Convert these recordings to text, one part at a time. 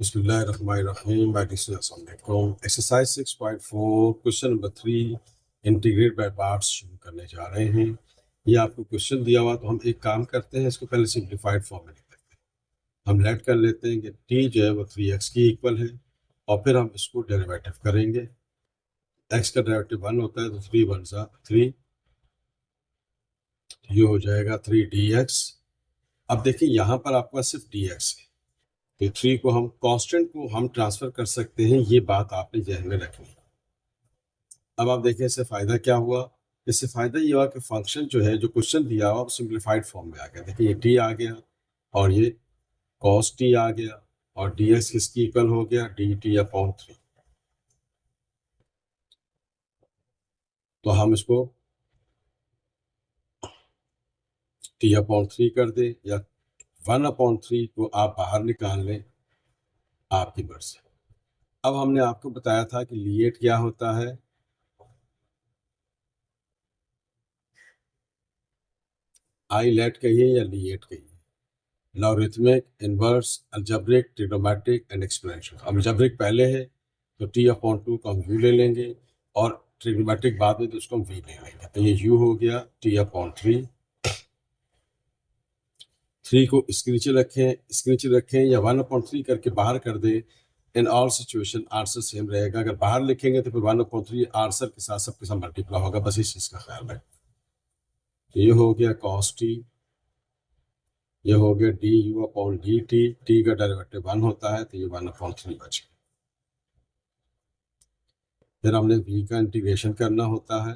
बिस्मिल्लाहिर्रहमानिर्रहीम। Exercise 6.4 question number 3 integrate by parts शुरू करने जा रहे हैं। ये आपको क्वेश्चन दिया हुआ तो हम एक काम करते हैं, इसको पहले सिंप्लीफाइड फॉर्म में लिख लेते हैं। हम लेट कर लेते हैं कि t जो है वो 3x की इक्वल है और फिर हम इसको डेरिवेटिव करेंगे। x का डेरिवेटिव 1 होता है तो 3 1 सा 3, ये हो जाएगा 3dx। अब देखिए यहाँ पर आपके पास सिर्फ dx है तो 3 को हम कांस्टेंट को हम ट्रांसफर कर सकते हैं, ये बात आपने ध्यान में रखनी है। अब आप देखें इससे फायदा क्या हुआ। इससे फायदा ये हुआ कि फंक्शन जो है, जो क्वेश्चन दिया हुआ, वो सिंप्लीफाइड फॉर्म में आ गया। देखिए ये t आ गया और ये cos t आ गया और dx किसकी इक्वल हो गया, dt/3। तो हम इसको t/3 कर दें या 1/3 को आप बाहर निकाल लें, आपकी मर्जी। अब हमने आपको बताया था कि लिएट क्या होता है। आई लेट कहिए या लिएट कहिए, logarithmic, inverse, algebraic, trigonometric and exponential. अब अलजेब्रिक पहले है तो t/2 को हम u ले लेंगे और ट्रिग्नोमेट्रिक बाद में तो उसको हम v ले लेंगे। तो ये u हो गया t/3। 3 को इसके नीचे रखें या 1/3 करके बाहर कर दें। In all situation answer same रहेगा। अगर बाहर लिखेंगे तो फिर 1/3 आंसर के साथ सबके साथ मल्टीप्लाई होगा, बस इस चीज़ का ख्याल रखें। तो ये हो गया cos t, ये हो गया du/dt। t का डेरिवेटिव 1 होता है तो ये 1/3 बच गया। फिर हमने v का इंटीग्रेशन करना होता है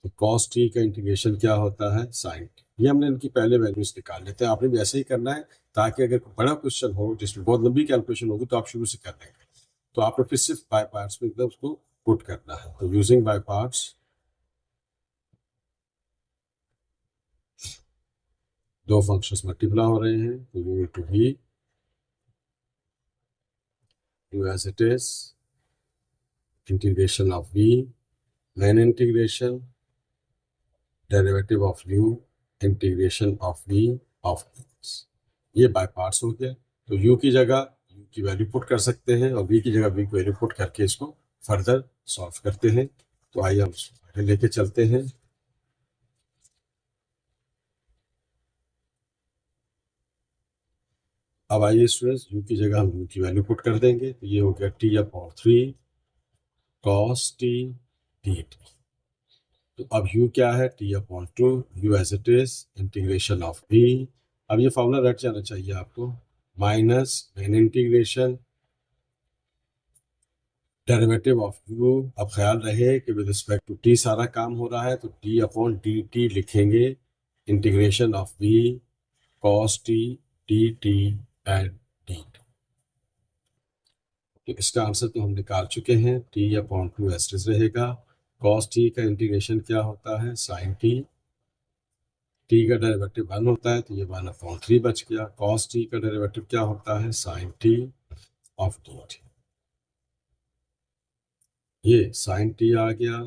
तो cos t का इंटीग्रेशन क्या होता है, sin t। ये हमने इनकी पहले वैल्यूज निकाल लेते हैं। आपने भी ऐसे ही करना है ताकि अगर कोई बड़ा क्वेश्चन हो जिसमें बहुत लंबी कैलकुलेशन होगी तो आप शुरू से कर लेंगे। तो आपने फिर सिर्फ बाय पार्ट्स में एकदम उसको पुट करना है। तो यूजिंग बाय पार्ट्स, दो फंक्शंस मल्टीप्लाई हो रहे हैं तो u into v, u as it is, integration of v, main integration, derivative of u, integration of v of x। ये बाय पार्ट्स हो गया। तो u की जगह u की वैल्यू पुट कर सकते हैं और v की जगह v की वैल्यू पुट करके इसको फर्दर सॉल्व करते हैं। तो आइए हम इसको लेके चलते हैं। अब आइए स्टूडेंट्स, u की जगह हम u की वैल्यू पुट कर देंगे तो ये हो गया t/3 cos t dt। तो अब u क्या है, t/2, u as it is, integration of v। अब ये फॉर्मूला रट जाना चाहिए आपको, minus main integration, derivative of u। अब ख्याल रहे कि विद रिस्पेक्ट टू t सारा काम हो रहा है तो d/dt लिखेंगे, integration of v cos t dt and dt। तो इसका आंसर तो हम निकाल चुके हैं, t/2 एस्टिस रहेगा। cos t का इंटीग्रेशन क्या होता है, sin t। t का डेरिवेटिव 1 होता है तो ये 1/3 बच गया। cos t का डेरिवेटिव क्या होता है, sin t ऑफ dt। ये sin t आ गया,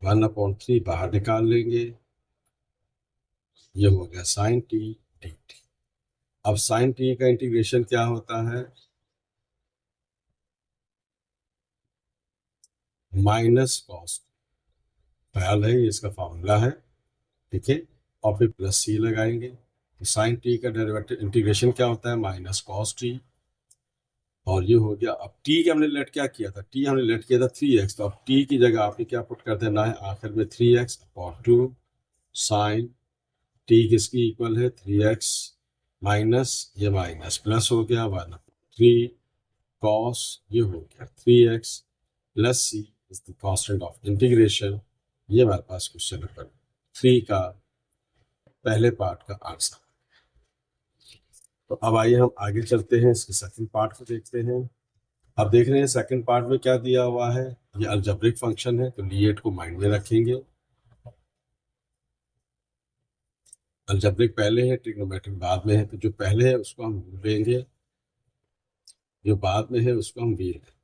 1/3 बाहर निकाल लेंगे, ये हो गया sin t dt। अब sin t का इंटीग्रेशन क्या होता है, माइनस cos। ख्याल है ये इसका फॉर्मूला है, ठीक है। और फिर प्लस सी लगाएंगे तो साइन टी का डेरिवेटिव इंटीग्रेशन क्या होता है, माइनस कॉस टी। और ये हो गया। अब टी के हमने लेट क्या किया था, टी हमने लेट किया था 3x। तो अब टी की जगह आपने क्या पुट कर देना है, आखिर में 3x/2 साइन टी किसकी इक्वल है, 3x माइनस ये माइनस प्लस हो गया 1/3 कॉस, ये हो गया 3x plus C is the constant of integration. ये हमारे पास क्वेश्चन नंबर 3 का पहले पार्ट का आंसर। तो अब आइए हम आगे चलते हैं, इसके सेकंड पार्ट को देखते हैं। अब देख रहे हैं सेकंड पार्ट में क्या दिया हुआ है, ये अलजेब्रिक फंक्शन है तो लिएट को माइंड में रखेंगे। अलजेब्रिक पहले है, ट्रिग्नोमेट्रिक बाद में है। तो जो पहले है उसको हम u लेंगे, जो बाद में है उसको हम v लेंगे।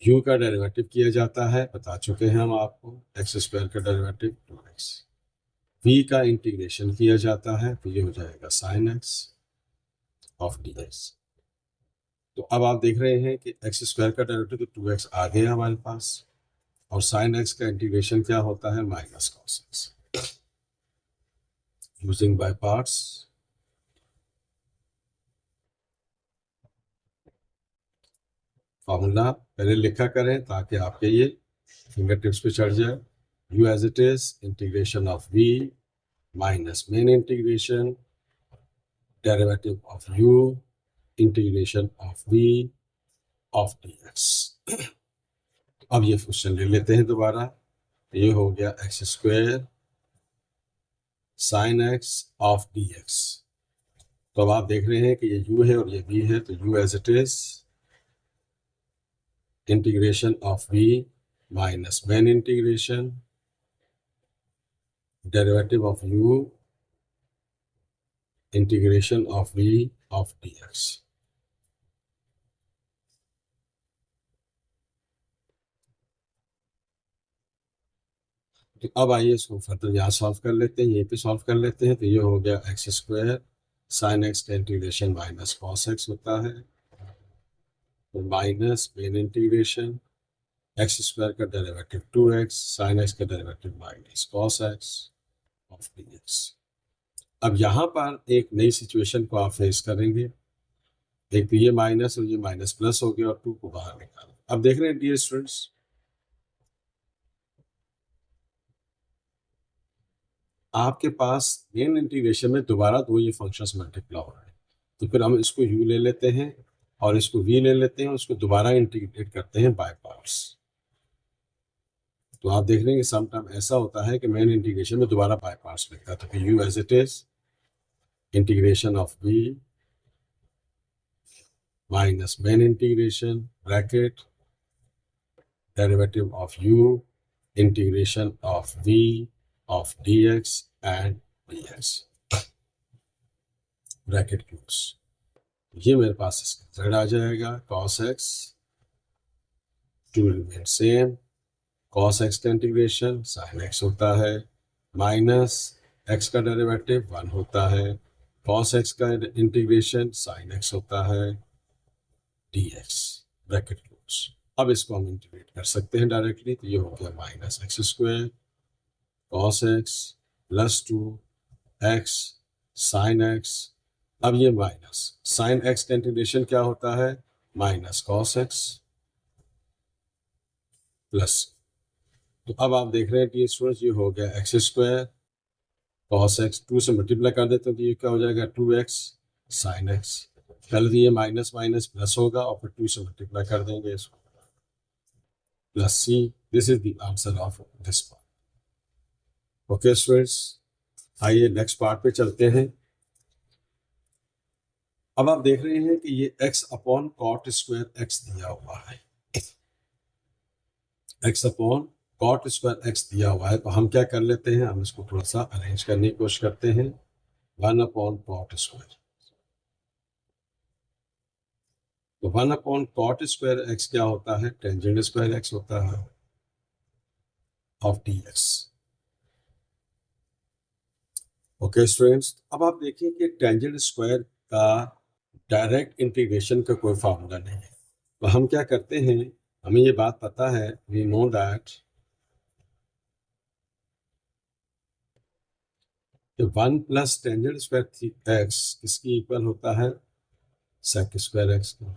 u का डेरिवेटिव किया जाता है, बता चुके हैं हम आपको, x² का डेरिवेटिव 2x। v का इंटीग्रेशन किया जाता है तो ये हो जाएगा sin x ऑफ dx। तो अब आप देख रहे हैं कि एक्स स्क्वायर का डेरिवेटिव तो 2x आ गया हमारे पास, और sin x का इंटीग्रेशन क्या होता है minus cos x। Using by parts, formula पहले लिखा करें ताकि आपके ये फिंगर टिप्स पे चढ़ जाए। u as it is integration of v minus main integration derivative of u integration of v of dx। अब ये क्वेश्चन ले लेते हैं दोबारा। ये हो गया x square sine x of dx। तो अब आप देख रहे हैं कि ये u है और ये v है, तो u as it is integration of v minus main integration derivative of u integration of v of dx। तो अब आइए इसको फर्दर यहाँ सॉल्व कर लेते हैं, यहीं पे सॉल्व कर लेते हैं। तो ये हो गया एक्स स्क्वायर साइन एक्स का इंटीग्रेशन माइनस कॉस एक्स होता है, तो minus main integration x square का डेरिवेटिव 2x साइन एक्स का derivative minus cos x of dx। अब यहाँ पर एक नई सिचुएशन को आप फेस करेंगे। एक तो ये माइनस और ये माइनस प्लस हो गया और 2 को बाहर निकालो। अब देख रहे हैं डियर स्टूडेंट्स, आपके पास मेन इंटीग्रेशन में दोबारा दो ये फंक्शंस मल्टीप्लाई हो रहे हैं, तो फिर हम इसको u ले लेते हैं और इसको v ले लेते हैं और उसको दोबारा इंटीग्रेट करते हैं बाय पार्ट्स। तो आप देख रहे हैं कि सम टाइम ऐसा होता है कि मेन इंटीग्रेशन में दोबारा बाय पार्ट्स लिखता है। तो फिर u as it is integration of v minus main integration bracket derivative of u integration of v of dx and dx bracket close. ये मेरे पास इसका z आ जाएगा cos x to remain same, cos x का integration sin x होता है minus x का डेरिवेटिव 1 होता है, cos x का इंटीग्रेशन sin x होता है dx ब्रैकेट क्लोज। अब इसको हम इंटीग्रेट कर सकते हैं डायरेक्टली, तो ये हो गया minus x square cos x plus 2x sin x। अब ये माइनस sin x का इंटीग्रेशन क्या होता है माइनस cos x प्लस। तो अब आप देख रहे हैं कि स्टूडेंट्स ये हो गया एक्स स्क्वायर cos x 2 से मल्टीप्लाई कर देते हैं तो ये क्या हो जाएगा 2x sin x। पहले ये माइनस माइनस प्लस होगा और फिर 2 से मल्टीप्लाई कर देंगे इसको plus c। This is the answer of this part. Okay students, आइए नेक्स्ट पार्ट पे चलते हैं। अब आप देख रहे हैं कि ये x upon cot square x दिया हुआ है, x upon cot square x दिया हुआ है। तो हम क्या कर लेते हैं, हम इसको थोड़ा सा अरेंज करने की कोशिश करते हैं। 1 अपॉन कॉट स्क्वायर, तो 1 अपॉन कॉट स्क्वायर x क्या होता है टेंजेंट स्क्वायर x होता है ऑफ dx। ओके स्टूडेंट्स, अब आप देखिए कि टेंजेंट स्क्वायर का डायरेक्ट इंटीग्रेशन का कोई फार्मूला नहीं है। तो हम क्या करते हैं, हमें ये बात पता है, we know that 1 plus tangent square x किसकी इक्वल होता है सेक स्क्वायर एक्स का।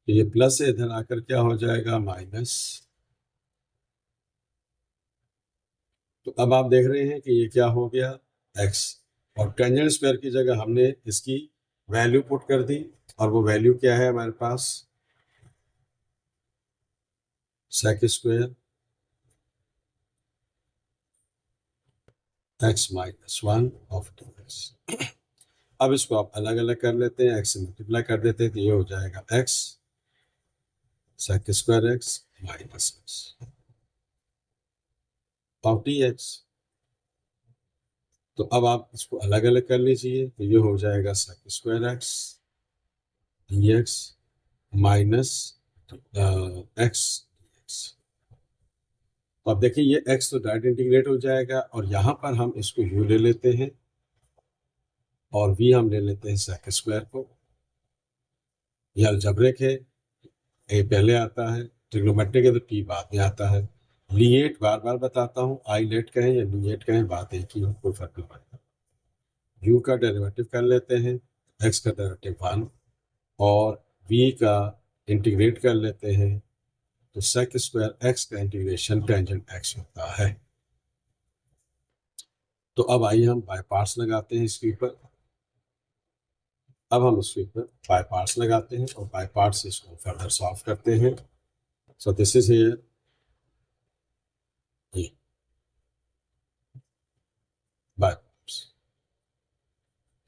तो ये प्लस से इधर आकर क्या हो जाएगा माइनस। तो अब आप देख रहे हैं कि ये क्या हो गया x, और टेंजेंट स्क्वायर की जगह हमने इसकी वैल्यू पुट कर दी, और वो वैल्यू क्या है हमारे पास sec square x minus 1 of 2x। अब इसको आप अलग अलग कर लेते हैं, x से मल्टीप्लाई कर देते हैं तो ये हो जाएगा x sec square x minus x of dx। तो अब आप इसको अलग अलग कर लीजिए, तो ये हो जाएगा sec square x dx minus x dx। तो अब देखिए ये x तो डायरेक्ट इंटीग्रेट हो जाएगा और यहाँ पर हम इसको u ले लेते हैं और v हम ले लेते हैं sec स्क्वायर को। यह अलजेब्रिक है, a पहले आता है, ट्रिग्नोमेट्रिक है तो t बाद में आता है। लीएट बार बार बताता हूँ, आई लेट कहें या लीएट कहें, बात एक ही है, कोई फर्क नहीं पड़ता। u का डेरिवेटिव कर लेते हैं, x का डेरिवेटिव 1 और v का इंटीग्रेट कर लेते हैं, तो sec स्क्वायर x का इंटीग्रेशन टेंजेंट x होता है। तो अब आइए हम बाय पार्ट्स लगाते हैं इसके ऊपर। अब हम इसके ऊपर बाय पार्ट्स लगाते हैं और बाय पार्ट्स इसको फर्दर सॉल्व करते हैं। सो दिस इज हियर, ये बाय पार्ट्स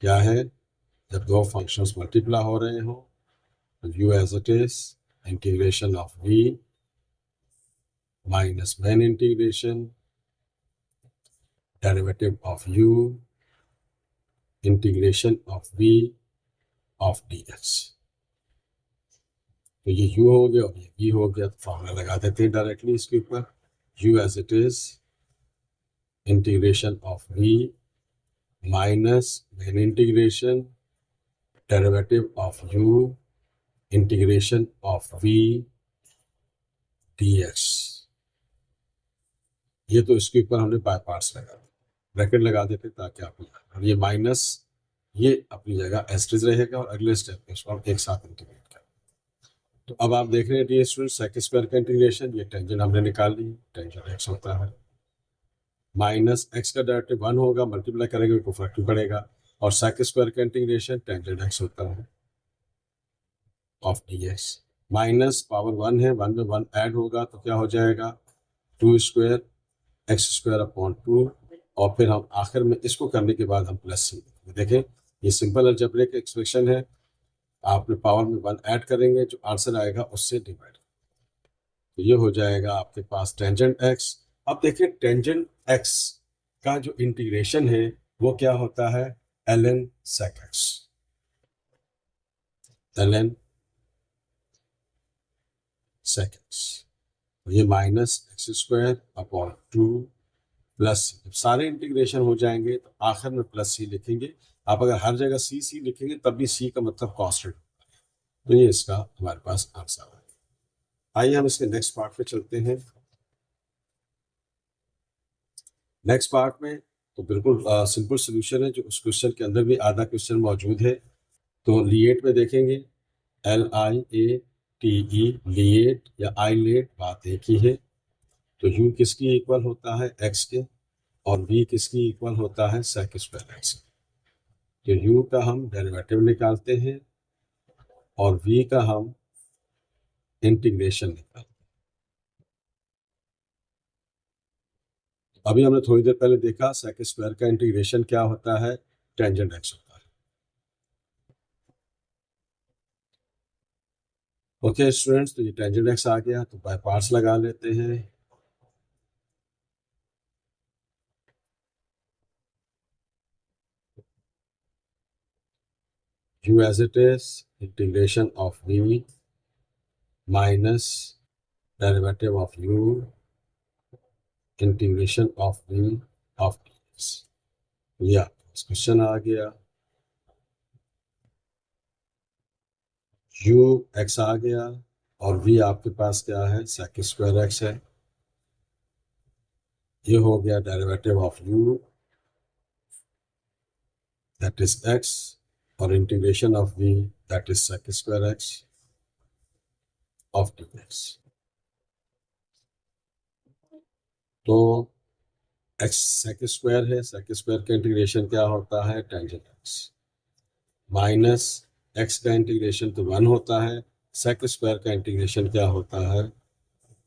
क्या है, जब दो फंक्शंस मल्टीप्लाई हो रहे हो तो u as it is integration of v minus main integration derivative of u integration of v of dx। तो ये u हो गया और ये v हो गया, तो फॉर्मूला लगा देते हैं डायरेक्टली इसके ऊपर, u as it is integration of v minus main integration derivative of u integration of v dx। ये तो इसके ऊपर हमने बाय पार्ट्स लगा दिया, ब्रैकेट लगा देते ताकि आप, और ये माइनस ये अपनी जगह एस्ट्रिज रहेगा और अगले स्टेप में इसको हम एक साथ इंटीग्रेट करें। तो अब आप देख रहे हैं डियर स्टूडेंट, सेक स्क्वायर का इंटीग्रेशन, ये टेंजेंट हमने निकाल ली, टेंजेंट x होता है, माइनस x का डेरिवेटिव 1 होगा, मल्टीप्लाई करेंगे तो फर्क नहीं पड़ेगा, और सेक स्क्वायर का इंटीग्रेशन टेंजेंट x होता है ऑफ dx। माइनस पावर 1 है, 1 में 1 ऐड होगा तो क्या हो जाएगा, 2 स्क्वायर x स्क्वायर अपॉन 2, और फिर हम आखिर में इसको करने के बाद हम प्लस सी देखें। ये सिंपल अलजेब्रिक एक्सप्रेशन है, आपने पावर में 1 ऐड करेंगे, जो आंसर आएगा उससे डिवाइड, तो ये हो जाएगा आपके पास टेंजेंट x। अब देखिए टेंजेंट x का जो इंटीग्रेशन है वो क्या होता है, ln sec x, ln sec x। तो ये minus x square upon 2 plus, जब सारे इंटीग्रेशन हो जाएंगे तो आखिर में प्लस सी लिखेंगे। आप अगर हर जगह सी लिखेंगे तब भी सी का मतलब कांस्टेंट, तो ये इसका हमारे पास आंसर है। आइए हम इसके नेक्स्ट पार्ट पे चलते हैं। नेक्स्ट पार्ट में तो बिल्कुल सिंपल सोल्यूशन है, जो उस क्वेश्चन के अंदर भी आधा क्वेश्चन मौजूद है। तो लीएट में देखेंगे, LIATE लीएट या आईलेट, बात एक ही है। तो u किसकी इक्वल होता है, x के, और v किसकी इक्वल होता है, sec स्क्वायर x। तो u का हम डेरिवेटिव निकालते हैं और v का हम इंटीग्रेशन निकालते हैं। अभी हमने थोड़ी देर पहले देखा sec स्क्वायर का इंटीग्रेशन क्या होता है, टेंजेंट x होता है। ओके स्टूडेंट्स, तो ये टेंजेंट x आ गया, तो बाय पार्ट्स लगा लेते हैं। u as it is integration of v minus derivative of u integration of v of dx। या क्वेश्चन आ गया, u x आ गया और v आपके पास क्या है, sec स्क्वायर x है। ये हो गया derivative of u that is x और integration of v that is sec square x of dx। तो x sec स्क्वायर है, sec स्क्वायर का इंटीग्रेशन क्या होता है, टेंजेंट x, माइनस x का इंटीग्रेशन तो 1 होता है, sec स्क्वायर का इंटीग्रेशन क्या होता है,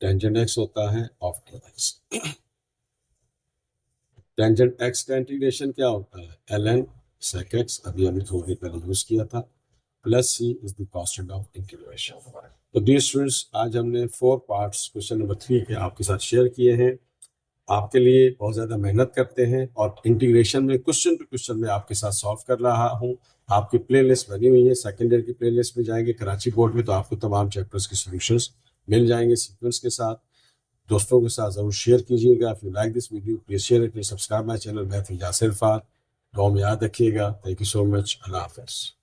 टेंजेंट x होता है ऑफ dx। टेंजेंट x का इंटीग्रेशन क्या होता है, ln sec x, अभी हमने थोड़ी देर पहले यूज किया था, plus c is the constant of integration. तो डियर स्टूडेंट्स, आज हमने 4 पार्ट्स क्वेश्चन नंबर 3 के आपके साथ शेयर किए हैं। आपके लिए बहुत ज़्यादा मेहनत करते हैं और इंटीग्रेशन में क्वेश्चन टू क्वेश्चन में आपके साथ सॉल्व कर रहा हूँ। आपकी प्लेलिस्ट बनी हुई है, सेकेंड ईयर की प्लेलिस्ट में जाएंगे कराची बोर्ड में तो आपको तमाम चैप्टर्स के सॉल्यूशंस मिल जाएंगे सीक्वेंस के साथ। दोस्तों के साथ ज़रूर शेयर कीजिएगा। If you like this video please share it, please subscribe my channel. मैं थी यासिर फार। दुआ में याद रखिएगा। Thank you so much. Allah हाफ़िज़।